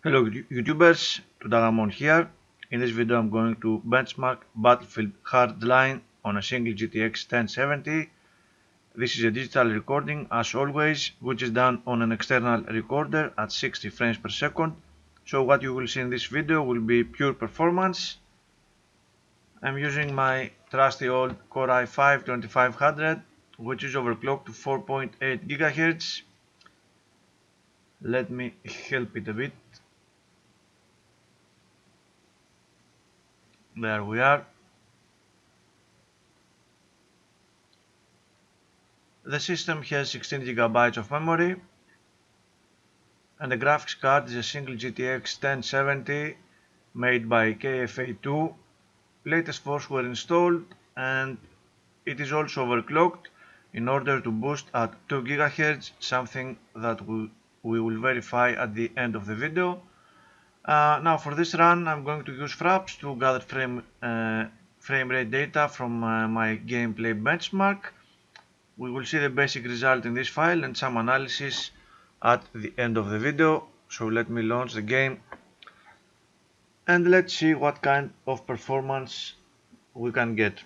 Hello YouTubers, Tudagamon here. In this video I'm going to benchmark Battlefield Hardline on a single GTX 1070. This is a digital recording as always, which is done on an external recorder at 60 frames per second. So what you will see in this video will be pure performance. I'm using my trusty old Core i5 2500, which is overclocked to 4.8 GHz. Let me help it a bit. There we are. The system has 16 GB of memory and the graphics card is a single GTX 1070 made by KFA2. Latest force were installed and it is also overclocked in order to boost at 2 GHz, something that we will verify at the end of the video. Now for this run I'm going to use fraps to gather frame rate data from my gameplay benchmark. We will see the basic result in this file and some analysis at the end of the video. So let me launch the game and let's see what kind of performance we can get.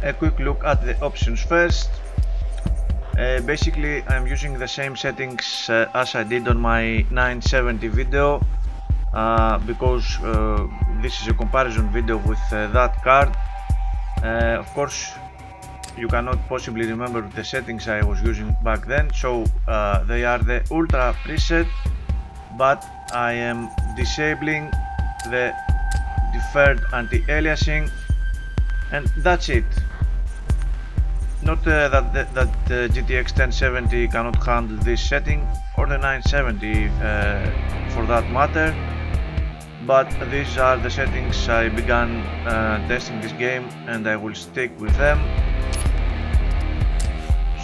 A quick look at the options first. Basically I'm using the same settings as I did on my 970 video because this is a comparison video with that card. Of course you cannot possibly remember the settings I was using back then, so they are the ultra preset, but I am disabling the deferred anti-aliasing and that's it. Not that GTX 1070 cannot handle this setting, or the 970 for that matter, but these are the settings I began testing this game and I will stick with them.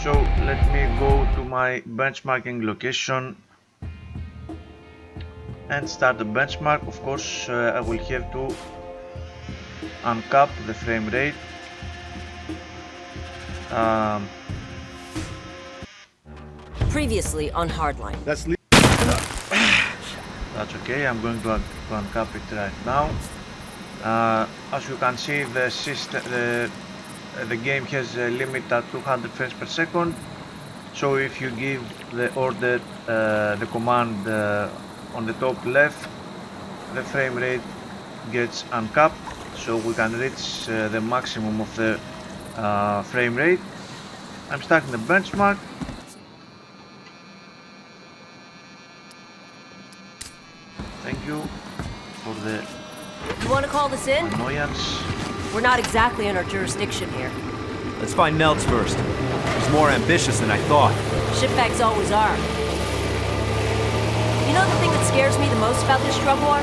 So let me go to my benchmarking location and start the benchmark. Of course I will have to uncap the frame rate. Previously on Hardline. That's okay, I'm going to uncap it right now. As you can see, the game has a limit at 200 frames per second, so if you give the order, the command on the top left, the frame rate gets uncapped, so we can reach the maximum of the frame rate. I'm starting the benchmark. Thank you for the You want to call this in? annoyance. We're not exactly in our jurisdiction here. Let's find Meltz first. He's more ambitious than I thought. Shitbags always are. You know the thing that scares me the most about this drug war?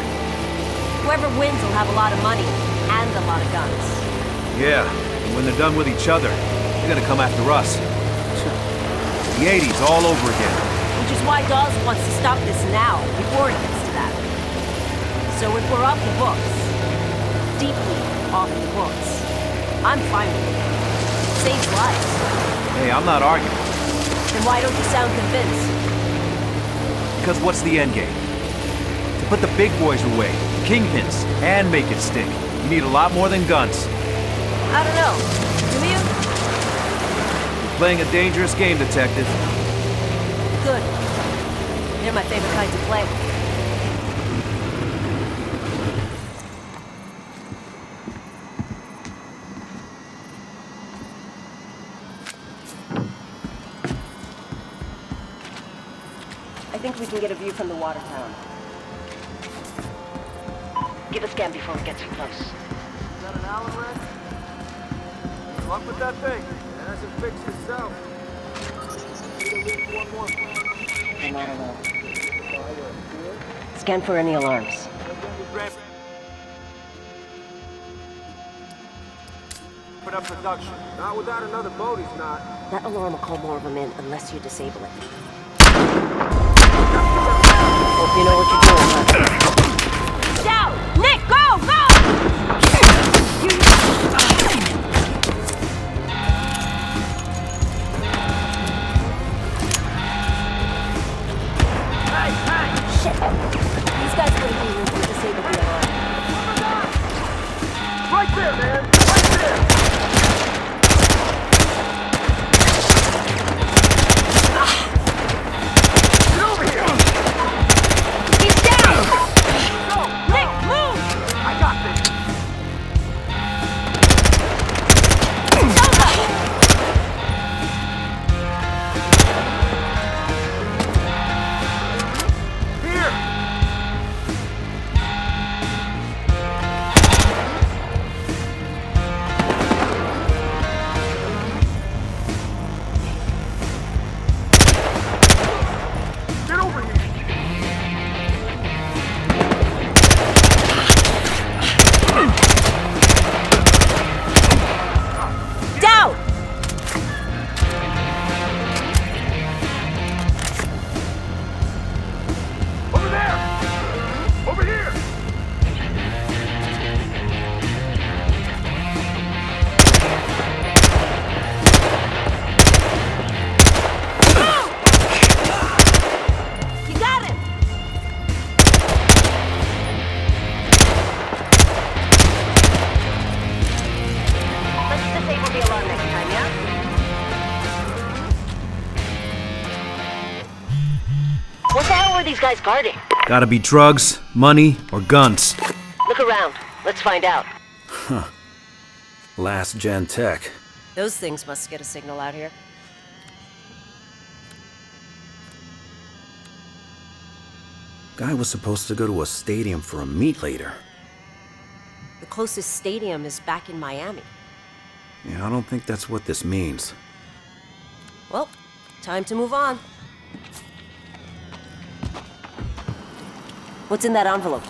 Whoever wins will have a lot of money and a lot of guns. Yeah, and when they're done with each other, they're gonna come after us. The 80s all over again. Which is why Dawes wants to stop this now, before it gets to that. So if we're off the books, deeply off the books, I'm fine with it. It saves lives. Hey, I'm not arguing. Then why don't you sound convinced? Because what's the end game? To put the big boys away, kingpins, and make it stick. You need a lot more than guns. I don't know. Do you? You're playing a dangerous game, detective. Good. They're my favorite kind to play. I think we can get a view from the water tower. Give a scan before we get too close. Is that an Allen wrench? Luck with that thing. It hasn't fixed itself. Need at least one more. They're not alone. Scan for any alarms. Put up production. Not without another boat, he's not. That alarm will call more of them in unless you disable it. Hope you know what you're doing, huh? Down! Nick, go! Go! Hey! Shit! These guys wouldn't be here to disable the alarm. Right there, man! Right there! Get over here! He's down! Nick, move! I got this! Here! Get over here! Down! Over there! Over here! You got him! Let's disable the alarm next time, yeah? What the hell were these guys guarding? Gotta be drugs, money, or guns. Look around. Let's find out. Last gen tech. Those things must get a signal out here. Guy was supposed to go to a stadium for a meet later. The closest stadium is back in Miami. Yeah, I don't think that's what this means. Well, time to move on. What's in that envelope?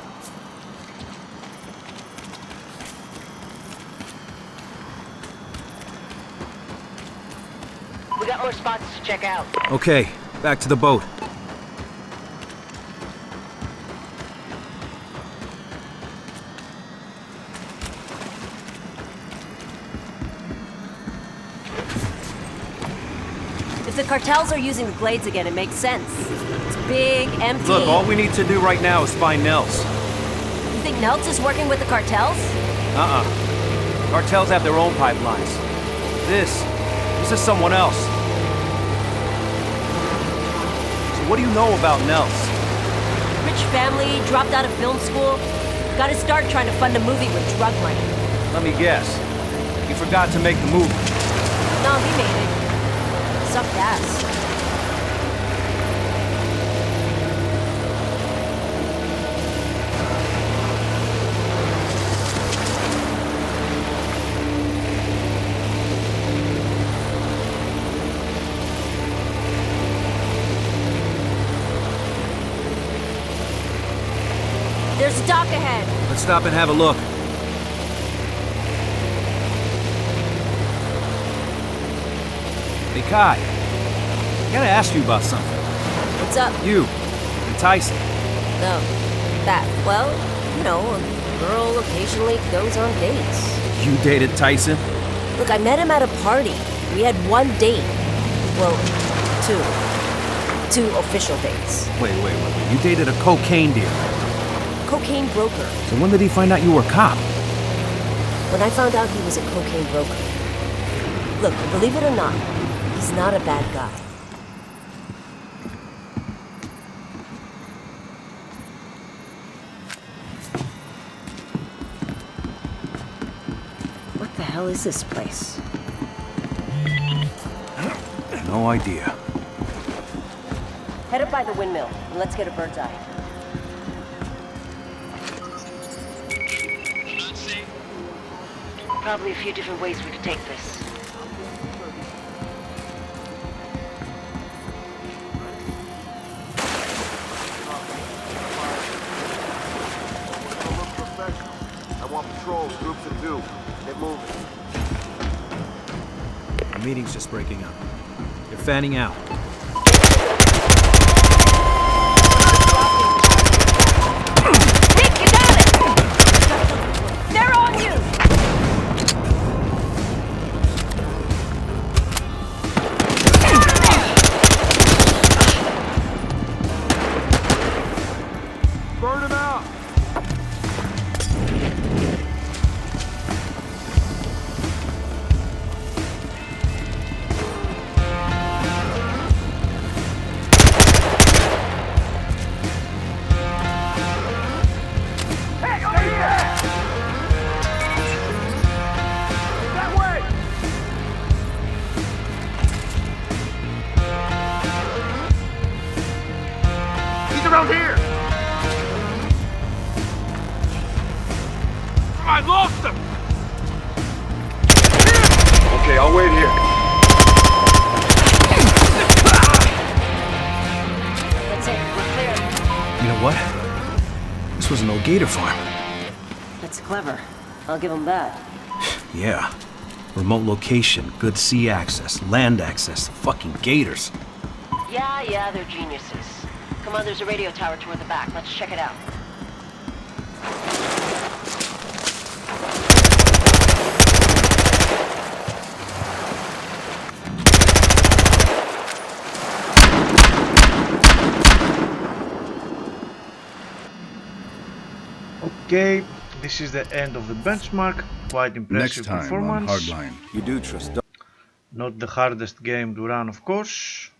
We got more spots to check out. Okay, back to the boat. If the cartels are using the glades again, it makes sense. It's big, empty. Look, all we need to do right now is find Nels. You think Nelts is working with the cartels? Cartels have their own pipelines. This is someone else. So what do you know about Nels? Rich family, dropped out of film school. Got his start trying to fund a movie with drug money. Let me guess. He forgot to make the movie. No, he made it. Sucked ass. There's a dock ahead. Let's stop and have a look. Hey, Kai. I gotta ask you about something. What's up? You and Tyson. No. That. Well, you know, a girl occasionally goes on dates. You dated Tyson? Look, I met him at a party. We had one date. Well, two. Two official dates. Wait. You dated a cocaine dealer. Cocaine broker. So when did he find out you were a cop? When I found out he was a cocaine broker. Look, believe it or not, he's not a bad guy. What the hell is this place? No idea. Head up by the windmill, and let's get a bird's eye. Probably a few different ways we could take this. The meeting's just breaking up. They're fanning out. Nick, you got it! They're on you! Burn him out! Hey, over here! That way! He's around here! I lost him! Okay, I'll wait here. That's it, we're clear. You know what? This was an old gator farm. That's clever. I'll give them that. Yeah. Remote location, good sea access, land access, fucking gators. Yeah, they're geniuses. Come on, there's a radio tower toward the back. Let's check it out. Okay, this is the end of the benchmark. Quite impressive Next time performance. on Hardline. You do trust Not the hardest game to run, of course,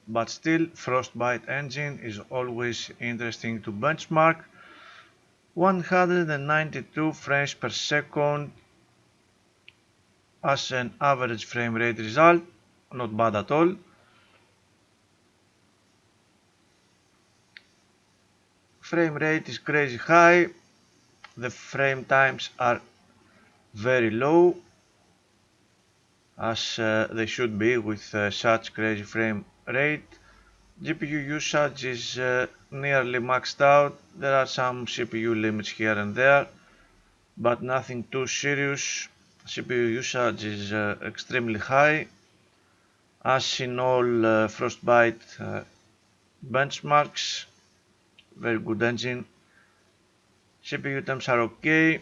but still Frostbite engine is always interesting to benchmark. 192 frames per second as an average frame rate result, not bad at all. Frame rate is crazy high, the frame times are very low, as they should be with such crazy frame rate. GPU usage is nearly maxed out. There are some CPU limits here and there, but nothing too serious. CPU usage is extremely high, as in all Frostbite benchmarks. Very good engine. CPU temps are okay.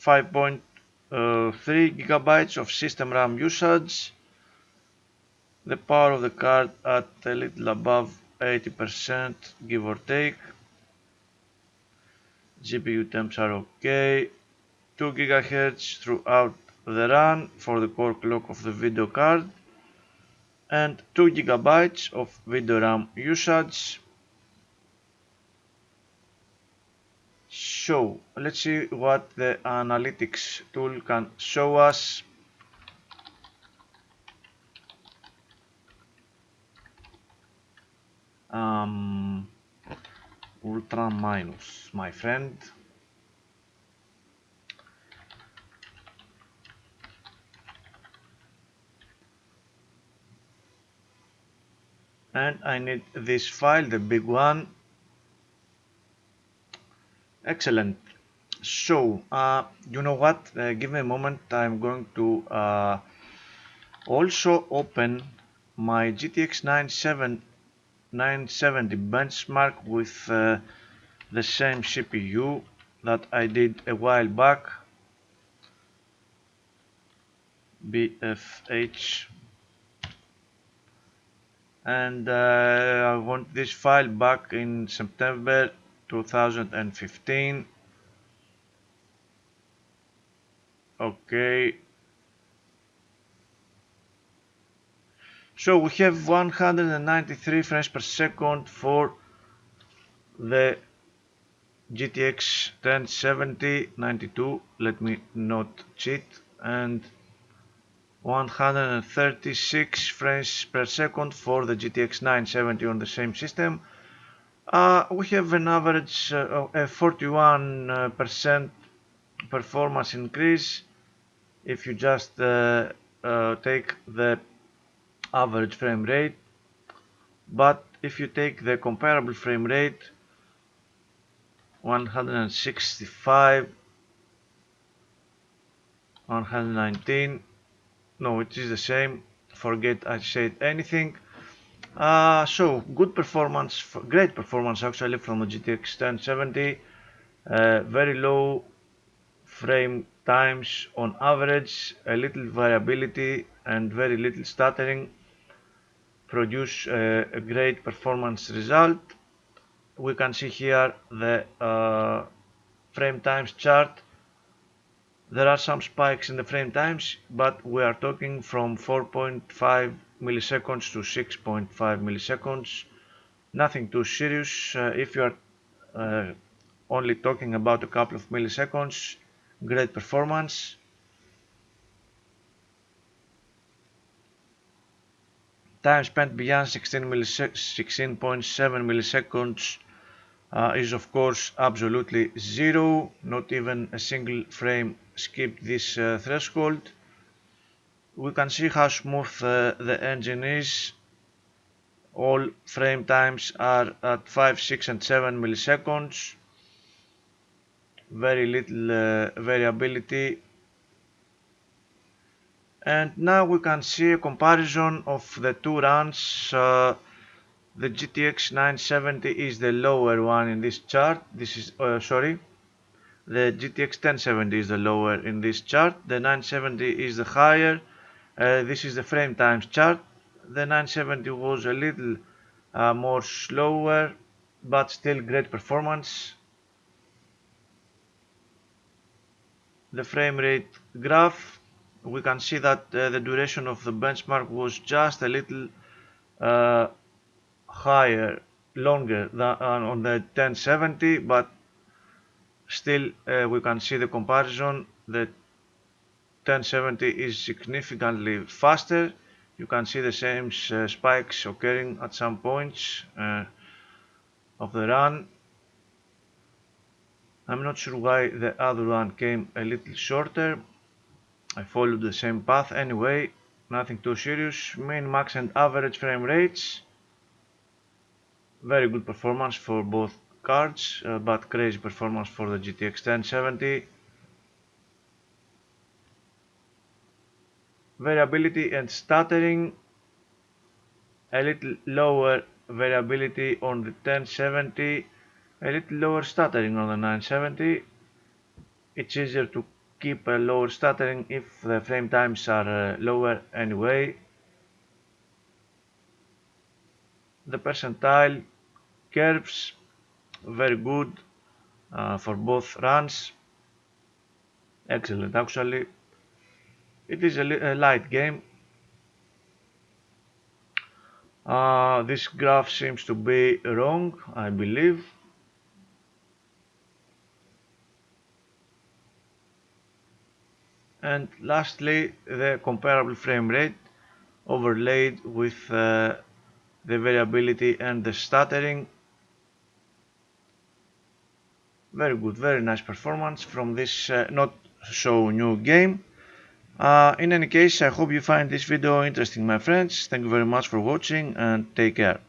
5.3 gigabytes of system RAM usage. The power of the card at a little above 80%, give or take. GPU temps are okay. 2 GHz throughout the run for the core clock of the video card, and 2 gigabytes of video RAM usage. So let's see what the analytics tool can show us. Ultra minus, my friend. And I need this file, the big one. Excellent. So you know what, give me a moment. I'm going to also open my GTX 970 benchmark with the same CPU that I did a while back, BFH, and I want this file back in September 2015. Okay, so we have 193 frames per second for the GTX 1070 92, let me not cheat, and 136 frames per second for the GTX 970 on the same system. We have an average of a 41% performance increase if you just take the average frame rate, but if you take the comparable frame rate 165, on HAL 19. No, it is the same. Forget I said anything. So good performance, great performance actually from the GTX 1070. Very low frame times on average, a little variability and very little stuttering produce a great performance result. We can see here the frame times chart. There are some spikes in the frame times, but we are talking from 4.5 milliseconds to 6.5 milliseconds. Nothing too serious. If you are only talking about a couple of milliseconds, great performance. Time spent beyond 16.7 milliseconds is of course absolutely zero. Not even a single frame skipped this threshold. We can see how smooth the engine is. All frame times are at 5, 6 and 7 milliseconds. Very little variability. And now we can see a comparison of the two runs. The GTX 970 is the lower one in this chart. This is the GTX 1070 is the lower in this chart. The 970 is the higher. This is the frame times chart. The 970 was a little more slower, but still great performance. The frame rate graph, we can see that the duration of the benchmark was just a little longer than on the 1070, but still we can see the comparison. The 1070 is significantly faster. You can see the same spikes occurring at some points of the run. I'm not sure why the other one came a little shorter. I followed the same path anyway, nothing too serious. Min, max and average frame rates. Very good performance for both cards, but crazy performance for the GTX 1070. Variability and stuttering, a little lower variability on the 1070, a little lower stuttering on the 970. It's easier to keep a lower stuttering if the frame times are lower anyway. The percentile curves, very good for both runs. Excellent actually. It is a light game. This graph seems to be wrong, I believe. And lastly, the comparable frame rate overlaid with the variability and the stuttering. Very good, very nice performance from this not so new game. In any case, I hope you find this video interesting, my friends. Thank you very much for watching and take care.